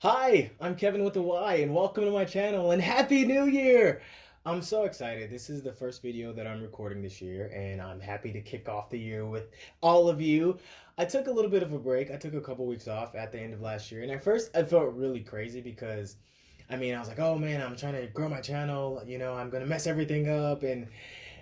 Hi, I'm Kevin with a Y, and welcome to my channel, and Happy New Year! I'm so excited. This is the first video that I'm recording this year, and I'm happy to kick off the year with all of you. I took a little bit of a break. I took a couple weeks off at the end of last year, and at first I felt really crazy because, I was like, oh man, I'm trying to grow my channel, I'm gonna mess everything up, and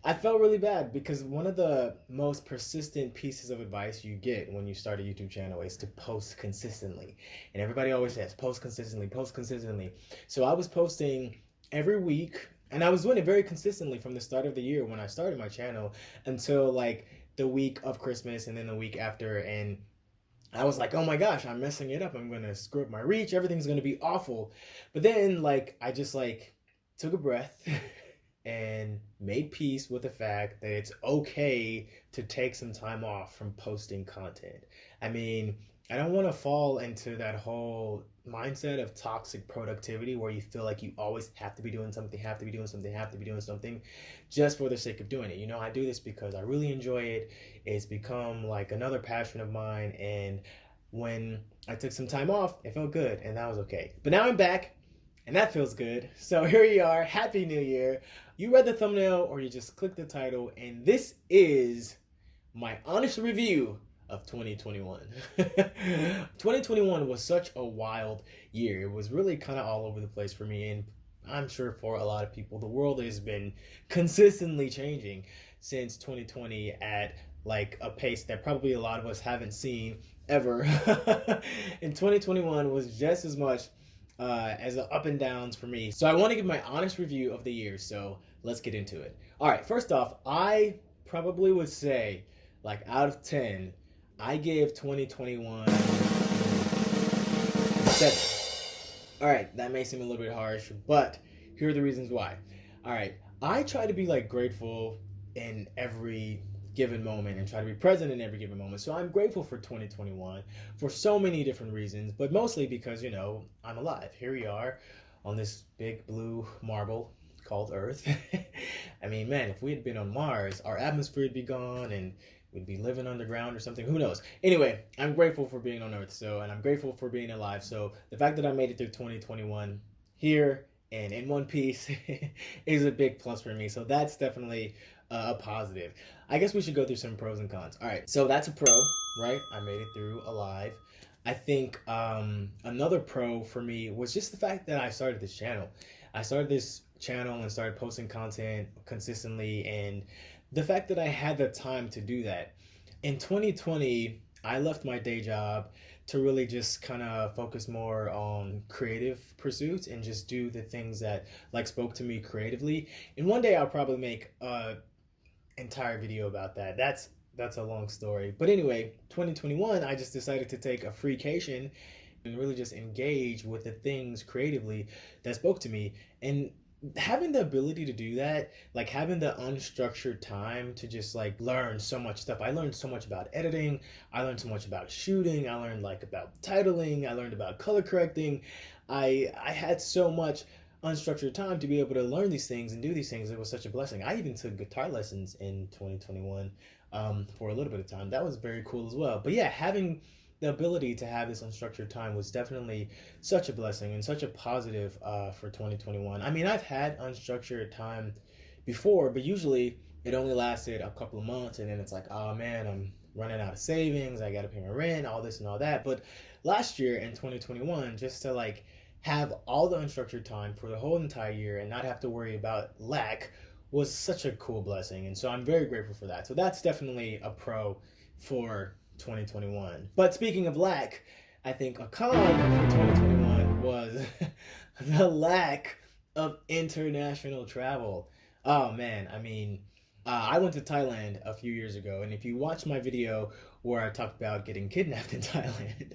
I felt really bad because one of the most persistent pieces of advice you get when you start a YouTube channel is to post consistently. And everybody always says, post consistently, post consistently. So I was posting every week, and I was doing it very consistently from the start of the year when I started my channel until like the week of Christmas and then the week after. And I was like, oh my gosh, I'm messing it up. I'm going to screw up my reach. Everything's going to be awful. But then I just took a breath and made peace with the fact that it's okay to take some time off from posting content. I mean, I don't want to fall into that whole mindset of toxic productivity where you feel like you always have to be doing something, have to be doing something, have to be doing something just for the sake of doing it. I do this because I really enjoy it. It's become like another passion of mine. And when I took some time off, it felt good and that was okay. But now I'm back and that feels good. So here you are. Happy New Year. You read the thumbnail or you just clicked the title, and this is my honest review of 2021. 2021 was such a wild year. It was really kind of all over the place for me, and I'm sure for a lot of people. The world has been consistently changing since 2020 at like a pace that probably a lot of us haven't seen ever. And 2021 was just as much as the up and downs for me. So I want to give my honest review of the year. So let's get into it. All right, first off, I probably would say, like out of 10, I give 2021 7. All right, that may seem a little bit harsh, but here are the reasons why. All right, I try to be like grateful in every given moment and try to be present in every given moment. So I'm grateful for 2021 for so many different reasons, but mostly because, I'm alive. Here we are on this big blue marble called Earth. I mean, man, if we had been on Mars, our atmosphere would be gone and we'd be living underground or something. Who knows? Anyway, I'm grateful for being on Earth. And I'm grateful for being alive. So the fact that I made it through 2021 here and in one piece is a big plus for me. So that's definitely a positive. I guess we should go through some pros and cons. All right, so that's a pro, right? I made it through alive. I think another pro for me was just the fact that I started this channel. I started this channel and started posting content consistently, and the fact that I had the time to do that. In 2020, I left my day job to really just kind of focus more on creative pursuits and just do the things that like spoke to me creatively. And one day I'll probably make a entire video about that. That's a long story. But anyway, 2021, I just decided to take a freecation and really just engage with the things creatively that spoke to me. And having the ability to do that, like having the unstructured time to just like learn so much stuff. I learned so much about editing. I learned so much about shooting. I learned like about titling. I learned about color correcting. I had so much unstructured time to be able to learn these things and do these things. It was such a blessing. I even took guitar lessons in 2021 for a little bit of time. That was very cool as well. But yeah, having the ability to have this unstructured time was definitely such a blessing and such a positive for 2021. I mean, I've had unstructured time before, but usually it only lasted a couple of months, and then it's like, oh man, I'm running out of savings. I got to pay my rent, all this and all that. But last year in 2021, just to like have all the unstructured time for the whole entire year and not have to worry about lack was such a cool blessing. And so I'm very grateful for that. So that's definitely a pro for 2021. But speaking of lack, I think a con for 2021 was the lack of international travel. Oh man, I went to Thailand a few years ago, and if you watch my video where I talked about getting kidnapped in Thailand,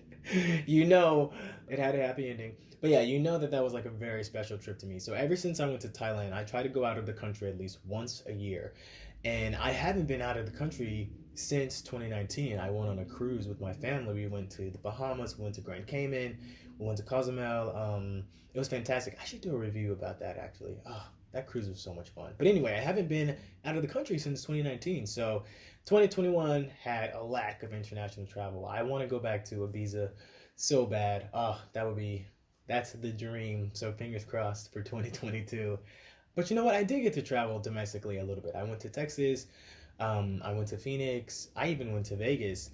you know it had a happy ending. But yeah, you know that was like a very special trip to me. So ever since I went to Thailand, I try to go out of the country at least once a year. And I haven't been out of the country since 2019. I went on a cruise with my family. We went to the Bahamas, we went to Grand Cayman, we went to Cozumel. It was fantastic. I should do a review about that actually. Oh, that cruise was so much fun. But anyway, I haven't been out of the country since 2019. So 2021 had a lack of international travel. I want to go back to Ibiza so bad. Oh, that would be That's the dream. So fingers crossed for 2022. But you know what? I did get to travel domestically a little bit. I went to Texas. I went to Phoenix. I even went to Vegas.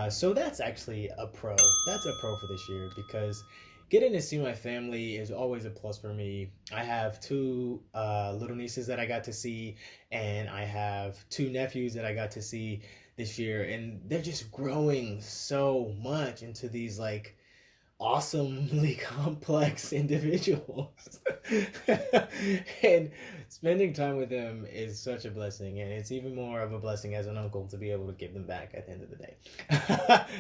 So that's actually a pro. That's a pro for this year because getting to see my family is always a plus for me. I have two little nieces that I got to see, and I have two nephews that I got to see this year, and they're just growing so much into these like awesomely complex individuals. And spending time with them is such a blessing, and it's even more of a blessing as an uncle to be able to give them back at the end of the day.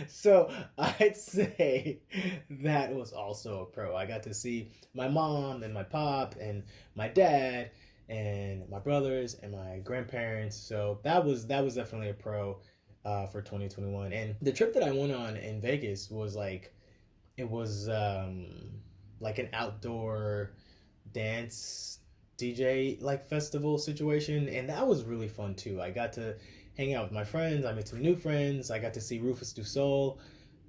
So I'd say that was also a pro. I got to see my mom and my pop and my dad and my brothers and my grandparents. So that was definitely a pro for 2021. And the trip that I went on in Vegas was like it was like an outdoor dance DJ like festival situation, and that was really fun too. I got to hang out with my friends. I made some new friends. I got to see Rufus Du Sol.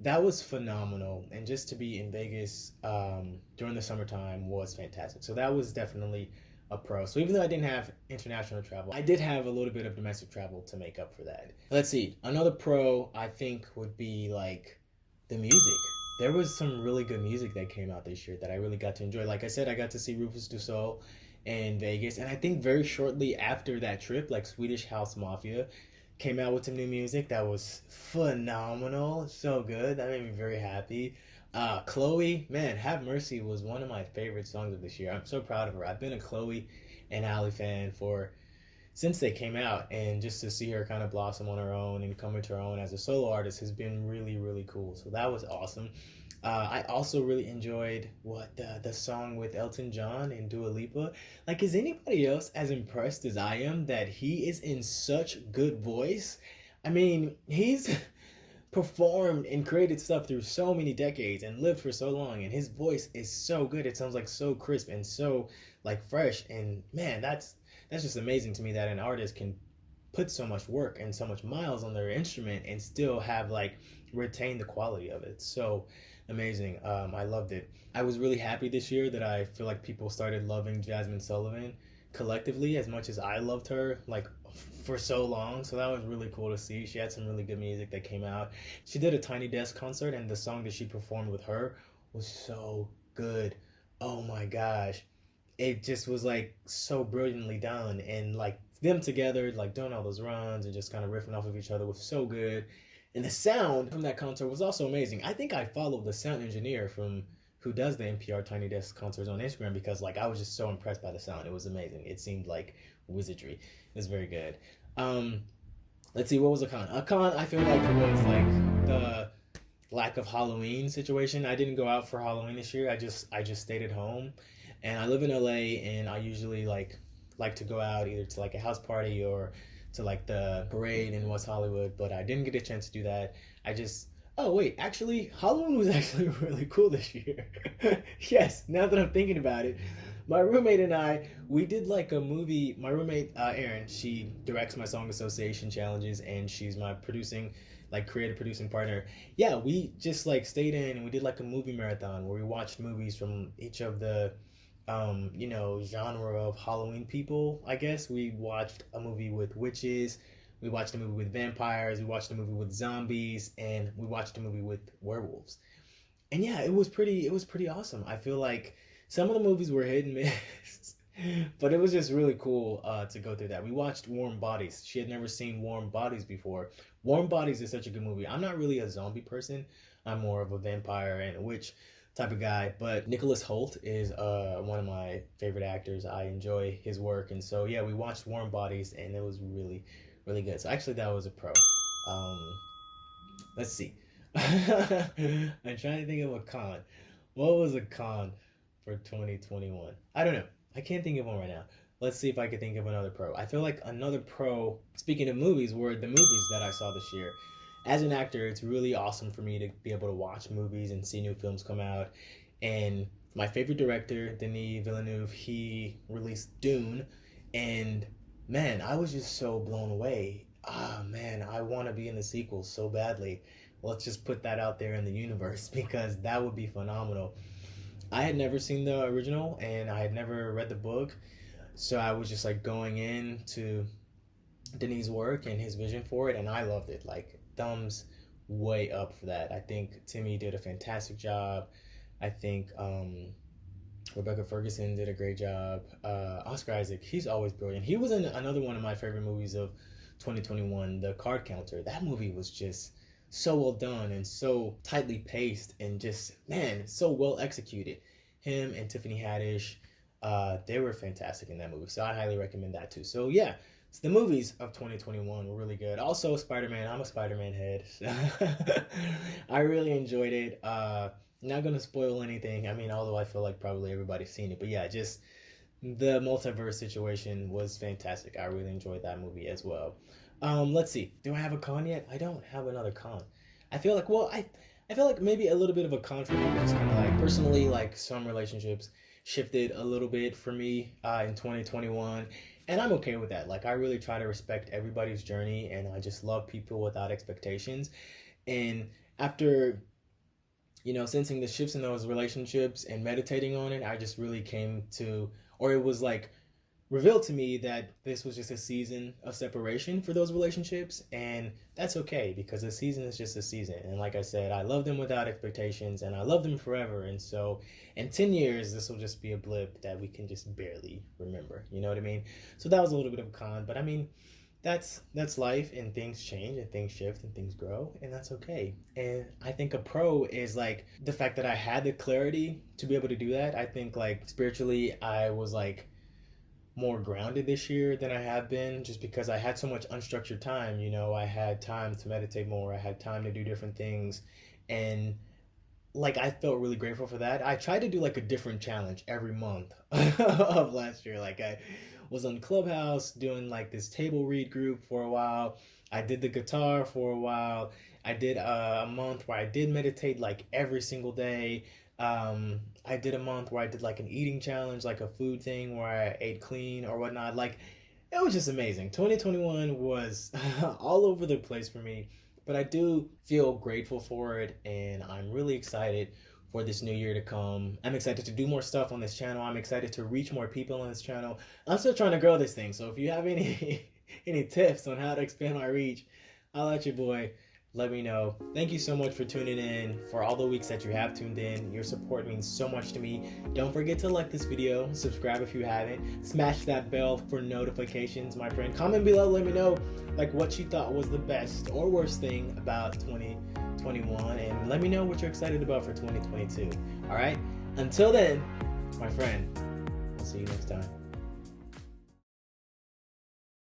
That was phenomenal, and just to be in Vegas during the summertime was fantastic. So that was definitely a pro. So even though I didn't have international travel, I did have a little bit of domestic travel to make up for that. Let's see. Another pro I think would be like the music. There was some really good music that came out this year that I really got to enjoy. Like I said, I got to see Rufus Du Sol in Vegas, and I think very shortly after that trip, like Swedish House Mafia came out with some new music that was phenomenal, so good. That made me very happy. Chloe, man, Have Mercy was one of my favorite songs of this year. I'm so proud of her. I've been a Chloe and Halle fan for since they came out, and just to see her kind of blossom on her own and come into her own as a solo artist has been really really cool. So that was awesome. I also really enjoyed what the song with Elton John and Dua Lipa. Like, is anybody else as impressed as I am that he is in such good voice? I mean, he's performed and created stuff through so many decades and lived for so long, and his voice is so good. It sounds like so crisp and so like fresh, and man, that's just amazing to me that an artist can put so much work and so much miles on their instrument and still have like retain the quality of it. So amazing. I loved it. I was really happy this year that I feel like people started loving Jasmine Sullivan collectively as much as I loved her like for so long. So that was really cool to see. She had some really good music that came out. She did a Tiny Desk concert, and the song that she performed with her was so good. Oh my gosh, it just was like so brilliantly done, and like them together like doing all those runs and just kind of riffing off of each other was so good. And the sound from that concert was also amazing. I think I followed the sound engineer from who does the NPR Tiny Desk concerts on Instagram because like I was just so impressed by the sound. It was amazing. It seemed like wizardry. It was very good. um let's see, what was a con I feel like it was like the lack of Halloween situation. I didn't go out for Halloween this year. I just stayed at home, and I live in LA, and I usually like to go out either to like a house party or to like the parade in West Hollywood, but I didn't get a chance to do that. I just Oh wait, actually Halloween was actually really cool this year. Yes, now that I'm thinking about it, my roommate and we did like a movie. My roommate Erin, she directs my song association challenges, and she's my producing like creative producing partner. Yeah, we just like stayed in and we did like a movie marathon where we watched movies from each of the genre of Halloween people. I guess we watched a movie with witches, we watched a movie with vampires, we watched a movie with zombies, and we watched a movie with werewolves. And yeah, it was pretty awesome. I feel like some of the movies were hit and miss, but it was just really cool to go through that. We watched Warm Bodies. She had never seen Warm Bodies before. Warm Bodies is such a good movie. I'm not really a zombie person. I'm more of a vampire and a witch type of guy. But Nicholas Hoult is one of my favorite actors. I enjoy his work, and so yeah, we watched Warm Bodies, and it was really, really good. So actually, that was a pro. Let's see. I'm trying to think of a con. What was a con for 2021? I don't know. I can't think of one right now. Let's see if I can think of another pro. I feel like another pro, speaking of movies, were the movies that I saw this year. As an actor, it's really awesome for me to be able to watch movies and see new films come out. And my favorite director, Denis Villeneuve, he released Dune, and man, I was just so blown away. Ah, man, I want to be in the sequel so badly. Let's just put that out there in the universe because that would be phenomenal. I had never seen the original and I had never read the book, so I was just like going into Denis' work and his vision for it, and I loved it. Like, thumbs way up for that. I think Timmy did a fantastic job. I think Rebecca Ferguson did a great job. Oscar Isaac, he's always brilliant. He was in another one of my favorite movies of 2021, The Card Counter. That movie was just so well done and so tightly paced and just, man, so well executed. Him and Tiffany Haddish, they were fantastic in that movie. So I highly recommend that too. So yeah, so the movies of 2021 were really good. Also, Spider-Man. I'm a Spider-Man head. I really enjoyed it. Not gonna spoil anything. I mean, although I feel like probably everybody's seen it, but yeah, just the multiverse situation was fantastic. I really enjoyed that movie as well. Let's see. Do I have a con yet? I don't have another con. I feel like, well, I feel like maybe a little bit of a con for me, because kind of like personally, like some relationships shifted a little bit for me in 2021, and I'm okay with that. Like, I really try to respect everybody's journey, and I just love people without expectations. And after sensing the shifts in those relationships and meditating on it, I just really came to, or it was like revealed to me that this was just a season of separation for those relationships, and that's okay, because a season is just a season. And like I said, I love them without expectations, and I love them forever. And so in 10 years, this will just be a blip that we can just barely remember. You know what I mean? So that was a little bit of a con, but I mean, that's life, and things change and things shift and things grow, and that's okay. And I think a pro is like the fact that I had the clarity to be able to do that. I think like spiritually I was like more grounded this year than I have been, just because I had so much unstructured time. I had time to meditate more, I had time to do different things, and like I felt really grateful for that. I tried to do like a different challenge every month of last year. Like, I was on Clubhouse doing like this table read group for a while. I did the guitar for a while. I did a month where I did meditate like every single day. I did a month where I did like an eating challenge, like a food thing where I ate clean or whatnot. Like, it was just amazing. 2021 was all over the place for me, but I do feel grateful for it, and I'm really excited for this new year to come. I'm excited to do more stuff on this channel. I'm excited to reach more people on this channel. I'm still trying to grow this thing, so if you have any any tips on how to expand my reach, I'll let your boy. Let me know. Thank you so much for tuning in, for all the weeks that you have tuned in. Your support means so much to me. Don't forget to like this video, subscribe if you haven't, smash that bell for notifications, my friend. Comment below, let me know like what you thought was the best or worst thing about 2021, and let me know what you're excited about for 2022. All right? Until then, my friend, I'll see you next time.